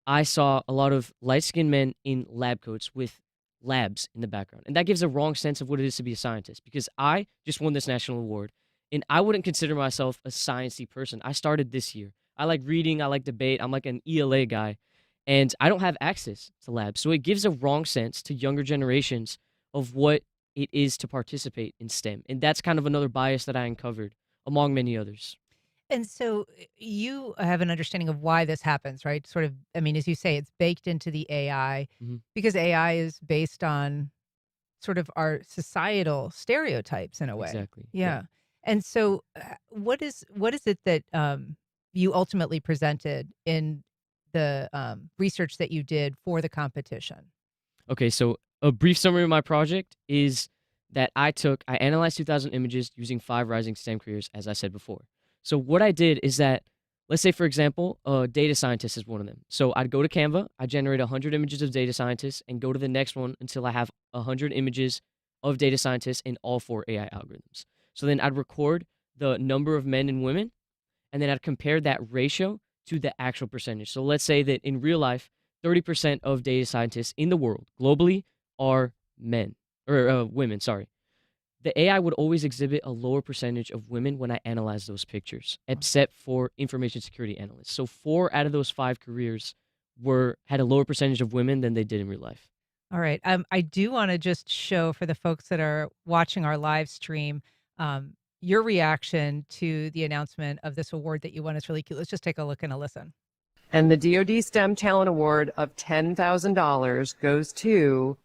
S15: I saw a lot of light-skinned men in lab coats with labs in the background. And that gives a wrong sense of what it is to be a scientist, because I just won this national award and I wouldn't consider myself a sciencey person. I started this year. I like reading, I like debate, I'm like an ELA guy, and I don't have access to labs. So it gives a wrong sense to younger generations of what it is to participate in STEM. And that's kind of another bias that I uncovered among many others.
S3: And so you have an understanding of why this happens, right? Sort of, I mean, as you say, it's baked into the AI
S15: Mhm.
S3: because AI is based on sort of our societal stereotypes in a way.
S15: Exactly.
S3: Yeah. And so what is it that you ultimately presented in the research that you did for the competition?
S15: Okay, so a brief summary of my project is that I analyzed 2,000 images using 5 rising STEM careers, as I said before. So what I did is that, let's say, for example, a data scientist is one of them. So I'd go to Canva, I generate 100 images of data scientists, and go to the next one until I have 100 images of data scientists in all 4 AI algorithms. So then I'd record the number of men and women, and then I'd compare that ratio to the actual percentage. So let's say that in real life, 30% of data scientists in the world globally are men or women, sorry. The AI would always exhibit a lower percentage of women when I analyze those pictures, except for information security analysts. So 4 out of those 5 careers had a lower percentage of women than they did in real life.
S3: All right. I do want to just show for the folks that are watching our live stream your reaction to the announcement of this award that you won. It's really cute. Let's just take a look and a listen.
S16: And the DoD STEM Talent Award of $10,000 goes to,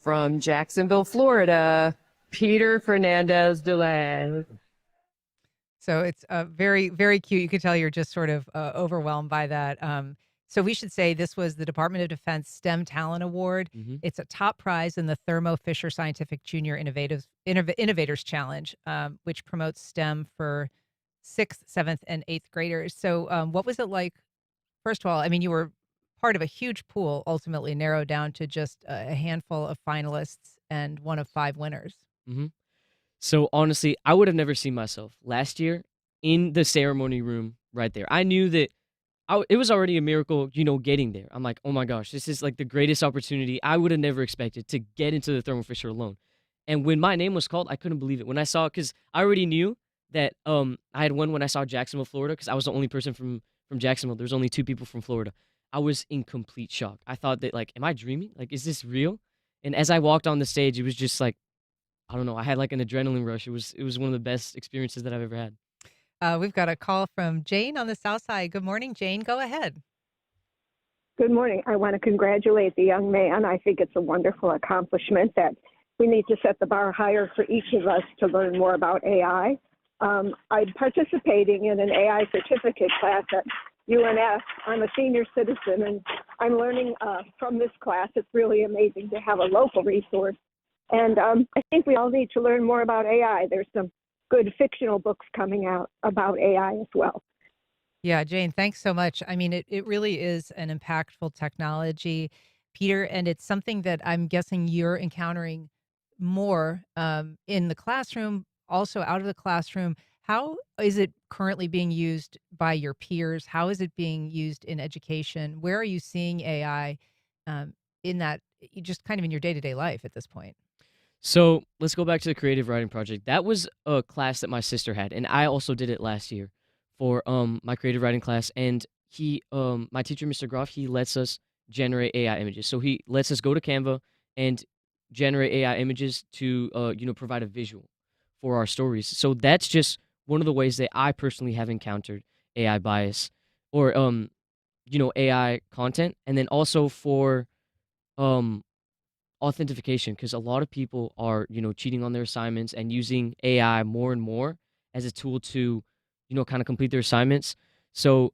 S16: from Jacksonville, Florida, Peter Fernández Dulay.
S3: So it's very, very cute. You can tell you're just sort of overwhelmed by that. So we should say this was the Department of Defense STEM Talent Award.
S15: Mhm.
S3: It's a top prize in the Thermo Fisher Scientific Junior Innovators Challenge, which promotes STEM for 6th, 7th, and 8th graders. So what was it like? First of all, I mean, you were part of a huge pool, ultimately narrowed down to just a handful of finalists and one of 5 winners.
S15: Mhm. So honestly, I would have never seen myself last year in the ceremony room right there. I knew that it was already a miracle, getting there. I'm like, oh my gosh, this is like the greatest opportunity I would have never expected to get into the Thermo Fisher alone. And when my name was called, I couldn't believe it. When I saw it, because I already knew that I had one when I saw Jacksonville, Florida, because I was the only person from Jacksonville. There's only 2 people from Florida. I was in complete shock. I thought that, like, am I dreaming? Like, is this real? And as I walked on the stage, it was just like, I don't know. I had like an adrenaline rush. It was one of the best experiences that I've ever had.
S3: We've got a call from Jane on the South Side. Good morning, Jane. Go ahead.
S17: Good morning. I want to congratulate the young man. I think it's a wonderful accomplishment that we need to set the bar higher for each of us to learn more about AI. I'm participating in an AI certificate class at UNF. I'm a senior citizen, and I'm learning from this class. It's really amazing to have a local resource. And I think we all need to learn more about AI. There's some good fictional books coming out about AI as well.
S3: Yeah, Jane, thanks so much. I mean, it really is an impactful technology, Peter, and it's something that I'm guessing you're encountering more in the classroom, also out of the classroom. How is it currently being used by your peers? How is it being used in education? Where are you seeing AI in that, just kind of in your day-to-day life at this point?
S15: So let's go back to the creative writing project. That was a class that my sister had, and I also did it last year for my creative writing class. And my teacher, Mr. Groff, he lets us generate AI images. So he lets us go to Canva and generate AI images to provide a visual for our stories. So that's just one of the ways that I personally have encountered AI bias or AI content, and then also for authentication, because a lot of people are cheating on their assignments and using AI more and more as a tool to kind of complete their assignments. So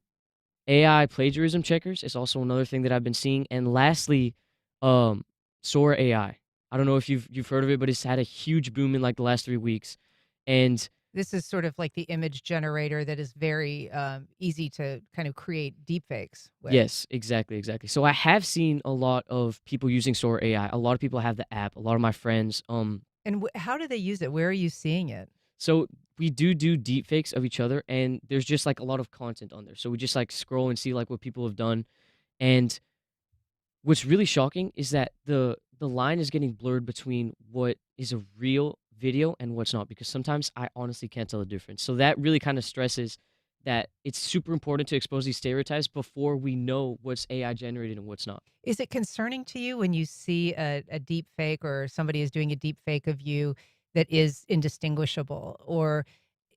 S15: AI plagiarism checkers is also another thing that I've been seeing. And lastly, Sora AI. I don't know if you've heard of it, but it's had a huge boom in like the last 3 weeks. And
S3: this is sort of like the image generator that is very easy to kind of create deepfakes with.
S15: Yes, exactly. So I have seen a lot of people using Sora AI. A lot of people have the app. A lot of my friends.
S3: And how do they use it? Where are you seeing it?
S15: So we do deepfakes of each other, and there's just like a lot of content on there. So we just like scroll and see like what people have done. And what's really shocking is that the line is getting blurred between what is a real video and what's not, because sometimes I honestly can't tell the difference. So that really kind of stresses that it's super important to expose these stereotypes before we know what's AI generated and what's not.
S3: Is it concerning to you when you see a deep fake, or somebody is doing a deep fake of you that is indistinguishable? Or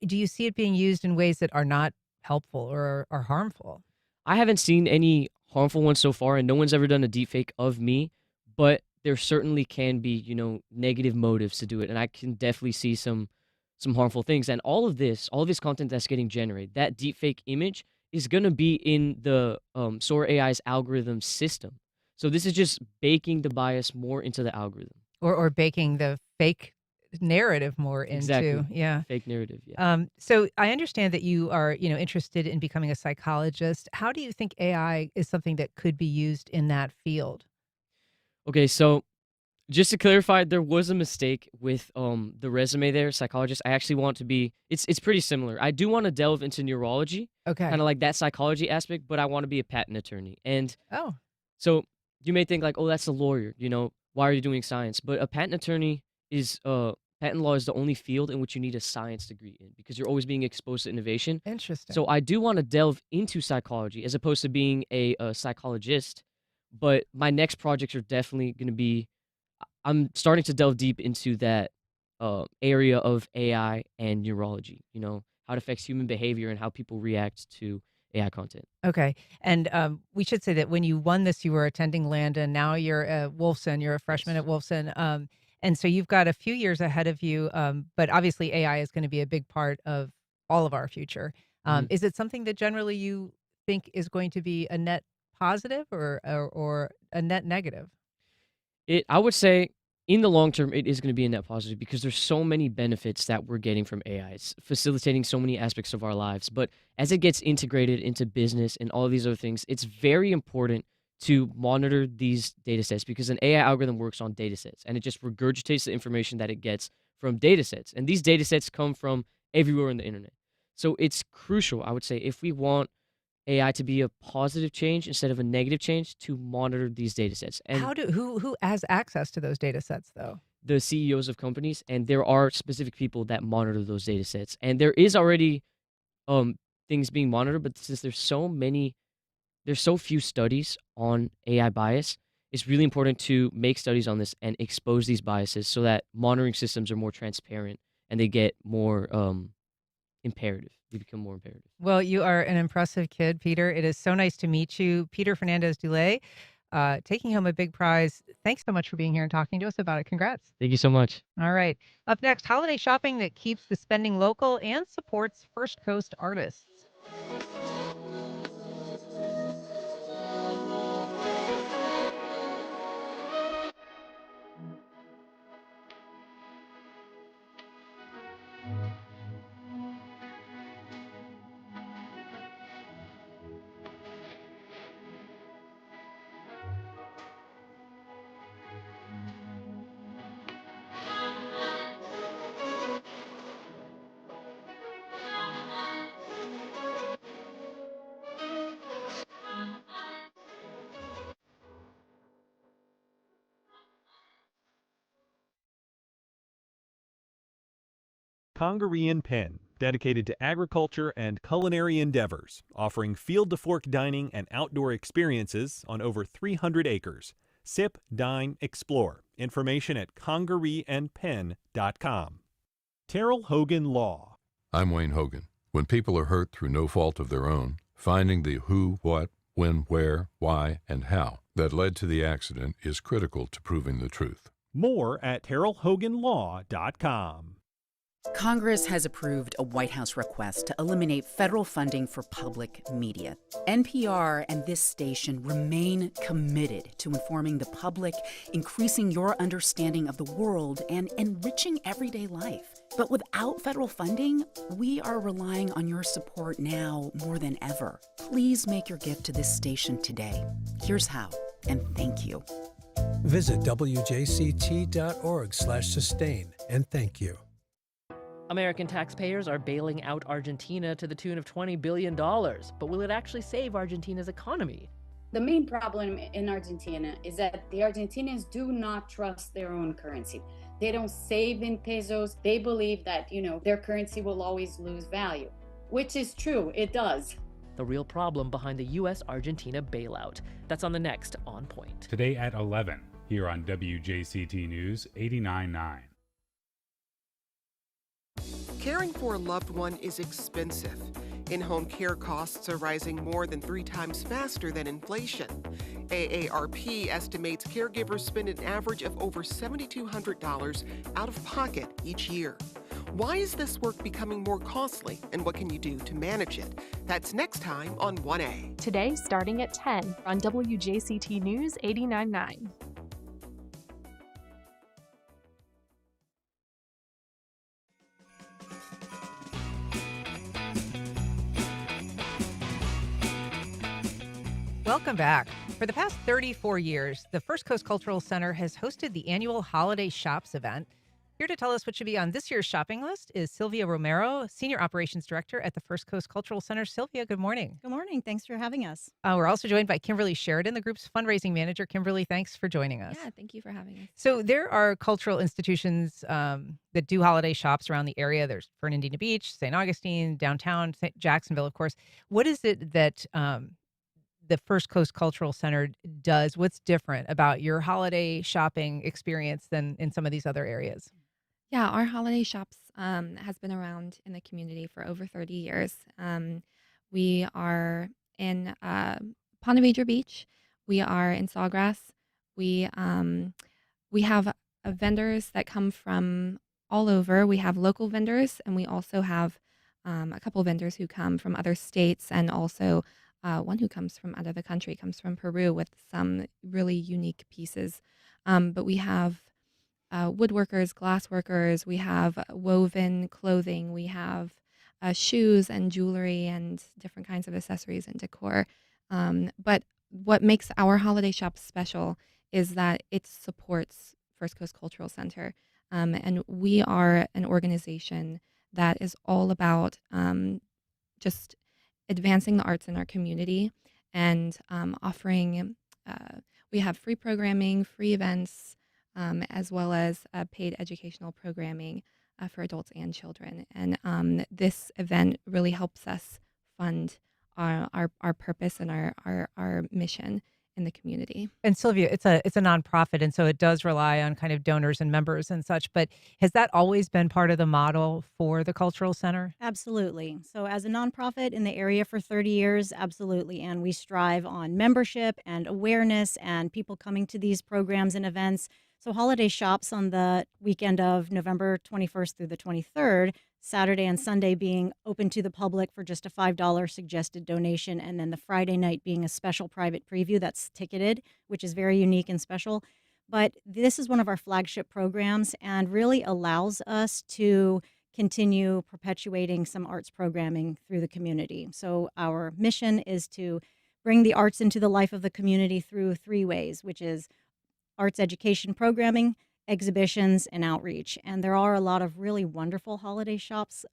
S3: do you see it being used in ways that are not helpful or are harmful?
S15: I haven't seen any harmful ones so far, and no one's ever done a deep fake of me, but there certainly can be, negative motives to do it. And I can definitely see some harmful things. And all of this content that's getting generated, that deepfake image is going to be in the Sora AI's algorithm system. So this is just baking the bias more into the algorithm.
S3: Or baking the fake narrative more into.
S15: Exactly.
S3: Yeah.
S15: Fake narrative. Yeah.
S3: So I understand that you are, interested in becoming a psychologist. How do you think AI is something that could be used in that field?
S15: Okay, so just to clarify, there was a mistake with the resume there, psychologist. I actually want to be, it's pretty similar. I do want to delve into neurology,
S3: Okay.
S15: kind of like that psychology aspect, but I want to be a patent attorney. And
S3: Oh,
S15: so you may think like, oh, that's a lawyer, why are you doing science? But a patent attorney is, patent law is the only field in which you need a science degree in, because you're always being exposed to innovation.
S3: interesting.
S15: So I do want to delve into psychology as opposed to being a psychologist. But my next projects are definitely going to be, I'm starting to delve deep into that area of AI and neurology, how it affects human behavior and how people react to AI content.
S3: Okay. And we should say that when you won this, you were attending Landon. Now you're at Wolfson. You're a freshman at Wolfson. And so you've got a few years ahead of you. But obviously, AI is going to be a big part of all of our future. Is it something that generally you think is going to be a net positive or a net negative?
S15: I would say in the long term, it is going to be a net positive, because there's so many benefits that we're getting from AI. It's facilitating so many aspects of our lives. But as it gets integrated into business and all of these other things, it's very important to monitor these data sets, because an AI algorithm works on data sets, and it just regurgitates the information that it gets from data sets. And these data sets come from everywhere on the internet. So it's crucial, I would say, if we want AI to be a positive change instead of a negative change, to monitor these data sets. And
S3: Who has access to those data sets, though?
S15: the CEOs of companies, and there are specific people that monitor those data sets. And there is already things being monitored, but since there's so few studies on AI bias, it's really important to make studies on this and expose these biases so that monitoring systems are more transparent and they get more imperative. They become more imperative.
S3: Well, you are an impressive kid, Peter. It is so nice to meet you. Peter Fernández Dulay, taking home a big prize. Thanks so much for being here and talking to us about it. Congrats.
S15: Thank you so much.
S3: All right. Up next, holiday shopping that keeps the spending local and supports First Coast artists.
S1: Congaree and Penn, dedicated to agriculture and culinary endeavors, offering field-to-fork dining and outdoor experiences on over 300 acres. Sip, dine, explore. Information at congareeandpenn.com. Terrell Hogan Law.
S18: I'm Wayne Hogan. When people are hurt through no fault of their own, finding the who, what, when, where, why, and how that led to the accident is critical to proving the truth.
S1: More at terrellhoganlaw.com.
S19: Congress has approved a White House request to eliminate federal funding for public media. NPR and this station remain committed to informing the public, increasing your understanding of the world, and enriching everyday life. But without federal funding, we are relying on your support now more than ever. Please make your gift to this station today. Here's how, and thank you.
S20: Visit WJCT.org/sustain and thank you.
S21: American taxpayers are bailing out Argentina to the tune of $20 billion, but will it actually save Argentina's economy?
S22: The main problem in Argentina is that the Argentinians do not trust their own currency. They don't save in pesos. They believe that, their currency will always lose value, which is true. It does.
S21: The real problem behind the U.S.-Argentina bailout. That's on the next On Point.
S23: Today at 11, here on WJCT News 89.9.
S24: Caring for a loved one is expensive. In-home care costs are rising more than 3 times faster than inflation. AARP estimates caregivers spend an average of over $7,200 out of pocket each year. Why is this work becoming more costly, and what can you do to manage it? That's next time on 1A.
S25: Today, starting at 10 on WJCT News 89.9.
S3: Welcome back. For the past 34 years, the First Coast Cultural Center has hosted the annual Holiday Shops event. Here to tell us what should be on this year's shopping list is Sylvia Romero, Senior Operations Director at the First Coast Cultural Center. Sylvia, good morning.
S26: Good morning. Thanks for having us.
S3: We're also joined by Kimberly Sheridan, the group's fundraising manager. Kimberly, thanks for joining us.
S27: Yeah, thank you for having us.
S3: So there are cultural institutions that do holiday shops around the area. There's Fernandina Beach, St. Augustine, downtown, Jacksonville, of course. What is it that the First Coast Cultural Center does? What's different about your holiday shopping experience than in some of these other areas?
S27: Yeah, our holiday shops has been around in the community for over 30 years. We are in Ponte Vedra Beach. We are in Sawgrass. We have vendors that come from all over. We have local vendors, and we also have a couple vendors who come from other states, and also one who comes from out of the country, comes from Peru with some really unique pieces. But we have woodworkers, glass workers, we have woven clothing, we have shoes and jewelry and different kinds of accessories and decor. But what makes our holiday shop special is that it supports First Coast Cultural Center. And we are an organization that is all about just advancing the arts in our community and offering, we have free programming, free events, as well as paid educational programming for adults and children. And this event really helps us fund our purpose and our mission in the community.
S3: And Sylvia, it's a nonprofit, and so it does rely on kind of donors and members and such. But has that always been part of the model for the Cultural Center?
S2: Absolutely. So, as a nonprofit in the area for 30 years, absolutely. And we strive on membership and awareness and people coming to these programs and events. So, holiday shops on the weekend of November 21st through the 23rd, Saturday and Sunday being open to the public for just a $5 suggested donation, and then the Friday night being a special private preview that's ticketed, which is very unique and special. But this is one of our flagship programs and really allows us to continue perpetuating some arts programming through the community. So our mission is to bring the arts into the life of the community through three ways, which is arts education programming, exhibitions, and outreach. And there are a lot of really wonderful holiday shops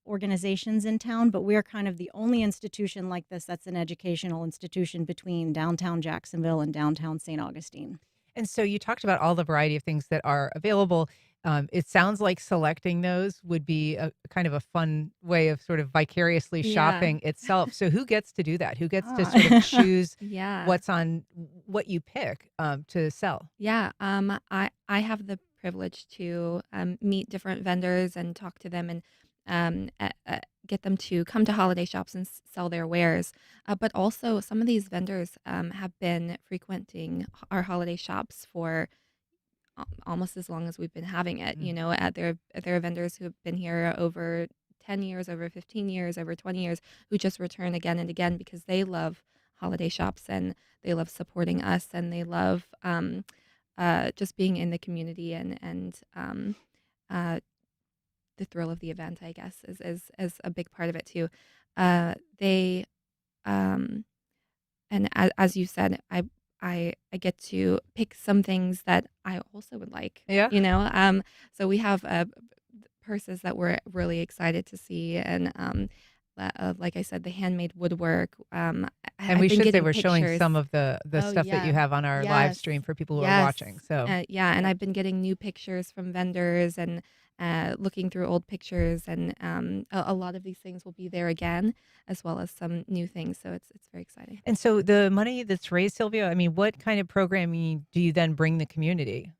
S2: organizations in town, but we're kind of the only institution like this that's an educational institution between downtown Jacksonville and downtown St. Augustine.
S3: And so you talked about all the variety of things that are available. It sounds like selecting those would be a kind of a fun way of sort of vicariously shopping itself. So who gets to do that? Who gets to sort of choose what's on what you pick to sell?
S27: Yeah, I have the privilege to meet different vendors and talk to them and get them to come to holiday shops and sell their wares. But also, some of these vendors have been frequenting our holiday shops for almost as long as we've been having it. You know, there are vendors who have been here over 10 years, over 15 years, over 20 years, who just return again and again because they love holiday shops and they love supporting us and they love just being in the community and the thrill of the event, I guess, is a big part of it too. They and as you said, I get to pick some things that I also would like.
S3: Yeah.
S27: You know, so we have purses that we're really excited to see, and like I said, the handmade woodwork.
S3: And
S27: I've
S3: we
S27: been
S3: should say
S27: getting
S3: we're showing
S27: pictures.
S3: some of the
S27: Oh,
S3: stuff that you
S27: yeah.
S3: have on our live stream for people who are watching. So
S27: Yeah, and I've been getting new pictures from vendors and looking through old pictures, and a lot of these things will be there again, as well as some new things. So it's very exciting.
S3: And so the money that's raised, Sylvia, I mean, what kind of programming do you then bring the community?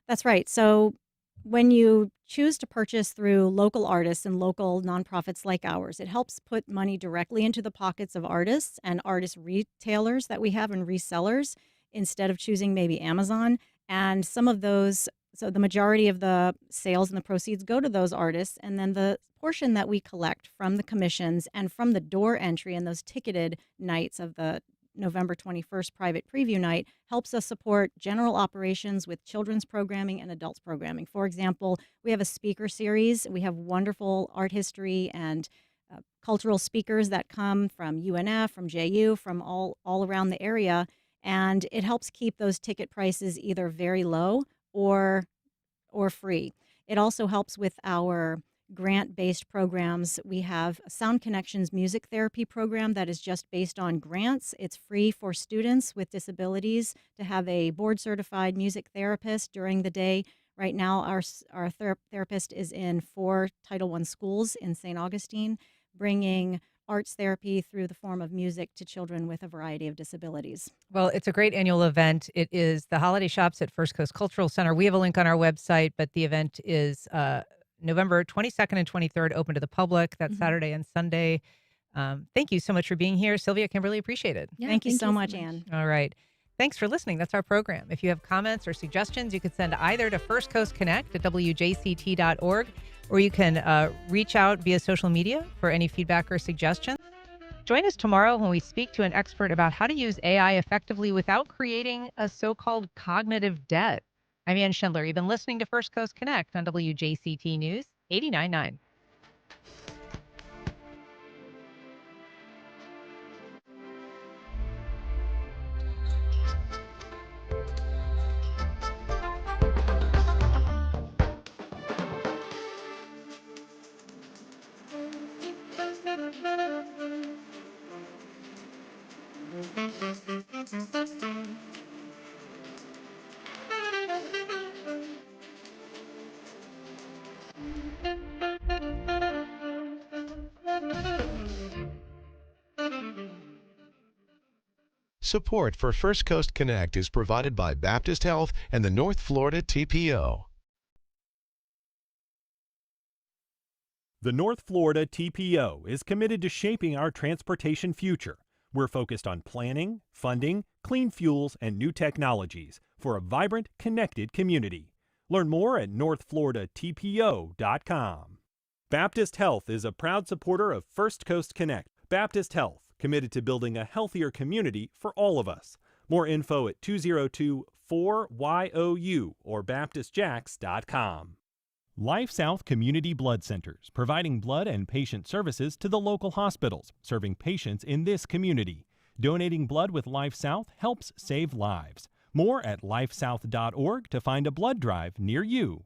S2: That's right. So when you choose to purchase through local artists and local nonprofits like ours, it helps put money directly into the pockets of artists and artist retailers that we have and resellers instead of choosing maybe Amazon. And some of those, so the majority of the sales and the proceeds go to those artists. And then the portion that we collect from the commissions and from the door entry and those ticketed nights of the November 21st private preview night helps us support general operations with children's programming and adults programming. For example, we have a speaker series. We have wonderful art history and cultural speakers that come from UNF, from JU, from all around the area. And it helps keep those ticket prices either very low or free. It also helps with our grant-based programs. We have a Sound Connections music therapy program that is just based on grants. It's free for students with disabilities to have a board-certified music therapist during the day. Right now, our therapist is in 4 Title I schools in St. Augustine, bringing arts therapy through the form of music to children with a variety of disabilities.
S3: Well, it's a great annual event. It is the Holiday Shops at First Coast Cultural Center. We have a link on our website, but the event is November 22nd and 23rd, open to the public. That's Saturday and Sunday. Thank you so much for being here, Sylvia. I can really appreciate it.
S2: Yeah, thank you so much, Ann.
S3: All right. Thanks for listening. That's our program. If you have comments or suggestions, you can send either to First Coast Connect at WJCT.org, or you can reach out via social media for any feedback or suggestions. Join us tomorrow when we speak to an expert about how to use AI effectively without creating a so-called cognitive debt. I'm Ann Schindler. You've been listening to First Coast Connect on WJCT News 89.9.
S4: Support for First Coast Connect is provided by Baptist Health and the North Florida TPO.
S1: The North Florida TPO is committed to shaping our transportation future. We're focused on planning, funding, clean fuels, and new technologies for a vibrant, connected community. Learn more at northfloridatpo.com. Baptist Health is a proud supporter of First Coast Connect. Baptist Health, committed to building a healthier community for all of us. More info at 202-4YOU or baptistjacks.com. Life South Community Blood Centers, providing blood and patient services to the local hospitals, serving patients in this community. Donating blood with Life South helps save lives. More at lifesouth.org to find a blood drive near you.